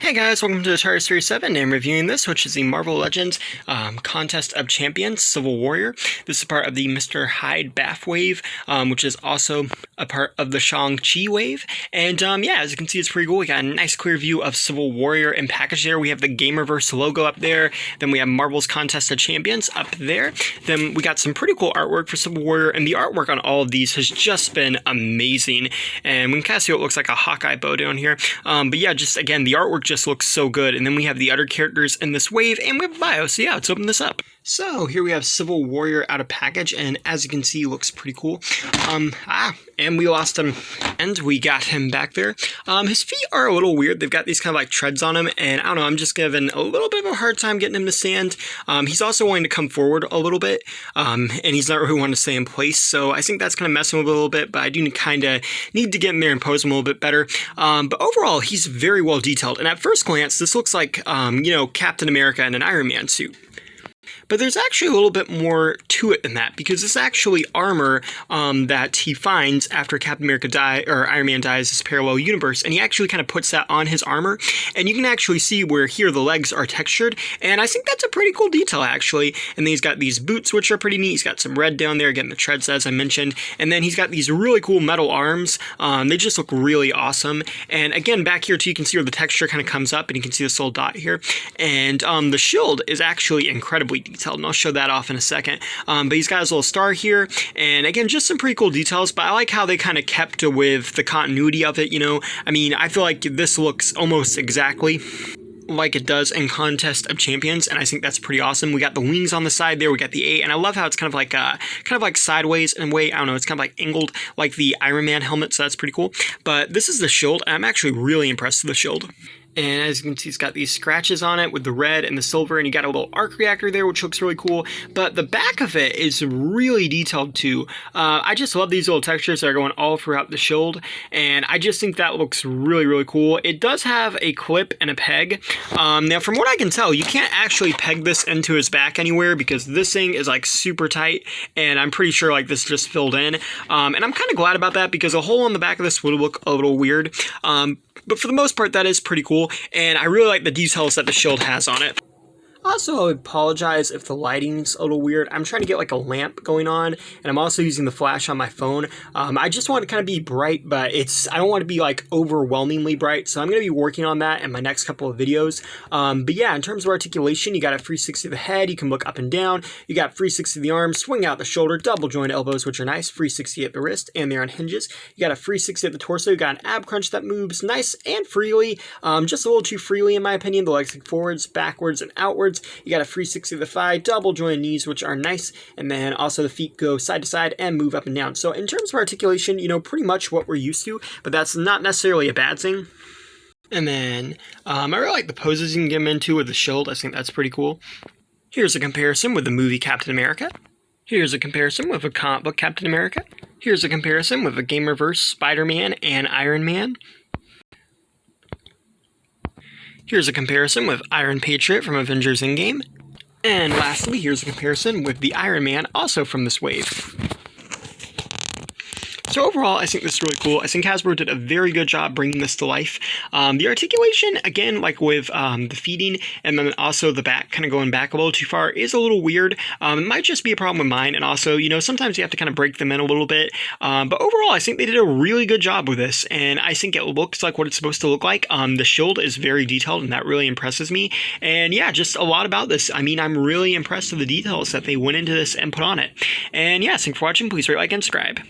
Hey guys, welcome to the Charter Series 7. I'm reviewing this, which is the Marvel Legends Contest of Champions Civil Warrior. This is part of the Mr. Hyde Bath wave, which is also a part of the Shang-Chi wave. And yeah, as you can see, it's pretty cool. We got a nice clear view of Civil Warrior in package there. We have the Gamerverse logo up there. Then we have Marvel's Contest of Champions up there. Then we got some pretty cool artwork for Civil Warrior, and the artwork on all of these has just been amazing. And we can kind of see what looks like a Hawkeye bow down here. But yeah, just again, the artwork just looks so good. And then we have the other characters in this wave, and we have a bio. So yeah, let's open this up. So here we have Civil Warrior out of package, and as you can see, looks pretty cool. And we lost him, and we got him back there. His feet are a little weird. They've got these kind of like treads on him, and I don't know, I'm just giving a little bit of a hard time getting him to stand. He's also wanting to come forward a little bit, and he's not really wanting to stay in place, so I think that's kind of messing with him a little bit, but I do kind of need to get in there and pose him a little bit better. But overall, he's very well detailed, and at first glance, this looks like, you know, Captain America in an Iron Man suit. But there's actually a little bit more to it than that, because it's actually armor that he finds after Captain America Iron Man dies this parallel universe, and he actually kind of puts that on his armor, and you can actually see where here the legs are textured, and I think that's a pretty cool detail actually. And then he's got these boots, which are pretty neat. He's got some red down there, again the treads as I mentioned, and then he's got these really cool metal arms. They just look really awesome, and again back here too, you can see where the texture kind of comes up, and you can see this little dot here, and the shield is actually incredibly detailed, and I'll show that off in a second. But he's got his little star here, and again, just some pretty cool details, but I like how they kind of kept with the continuity of it, you know? I mean, I feel like this looks almost exactly like it does in Contest of Champions, and I think that's pretty awesome. We got the wings on the side there, we got the 8, and I love how it's kind of like sideways in a way. I don't know, it's kind of like angled like the Iron Man helmet, so that's pretty cool. But this is the shield, and I'm actually really impressed with the shield. And as you can see, it's got these scratches on it with the red and the silver, and you got a little arc reactor there, which looks really cool. But the back of it is really detailed too. I just love these little textures that are going all throughout the shield, and I just think that looks really, really cool. It does have a clip and a peg. Now, from what I can tell, you can't actually peg this into his back anywhere, because this thing is like super tight, and I'm pretty sure like this just filled in. And I'm kind of glad about that, because a hole on the back of this would look a little weird. But for the most part, that is pretty cool, and I really like the details that the shield has on it. Also, I apologize if the lighting's a little weird. I'm trying to get like a lamp going on, and I'm also using the flash on my phone. I just want to kind of be bright, but I don't want to be like overwhelmingly bright, so I'm going to be working on that in my next couple of videos. But yeah, in terms of articulation, you got a 360 of the head, you can look up and down, you got 360 of the arms, swing out the shoulder, double joint elbows, which are nice, 360 at the wrist, and they're on hinges. You got a 360 at the torso, you got an ab crunch that moves nice and freely, just a little too freely in my opinion. The legs like forwards, backwards, and outwards. You got a 360 of the thigh, double jointed knees, which are nice, and then also the feet go side to side and move up and down. So in terms of articulation, you know, pretty much what we're used to, but that's not necessarily a bad thing. And then I really like the poses you can get him into with the shield. I think that's pretty cool. Here's a comparison with the movie Captain America. Here's a comparison with a comic book Captain America. Here's a comparison with a Gamerverse Spider-Man and Iron Man. Here's a comparison with Iron Patriot from Avengers Endgame. And lastly, here's a comparison with the Iron Man, also from this wave. So overall, I think this is really cool. I think Hasbro did a very good job bringing this to life. The articulation, again, like with the feeding, and then also the back kind of going back a little too far, is a little weird. It might just be a problem with mine, and also, you know, sometimes you have to kind of break them in a little bit. But overall, I think they did a really good job with this, and I think it looks like what it's supposed to look like. The shield is very detailed, and that really impresses me. And yeah, just a lot about this. I mean, I'm really impressed with the details that they went into this and put on it. And yeah, thanks for watching. Please rate, like, and subscribe.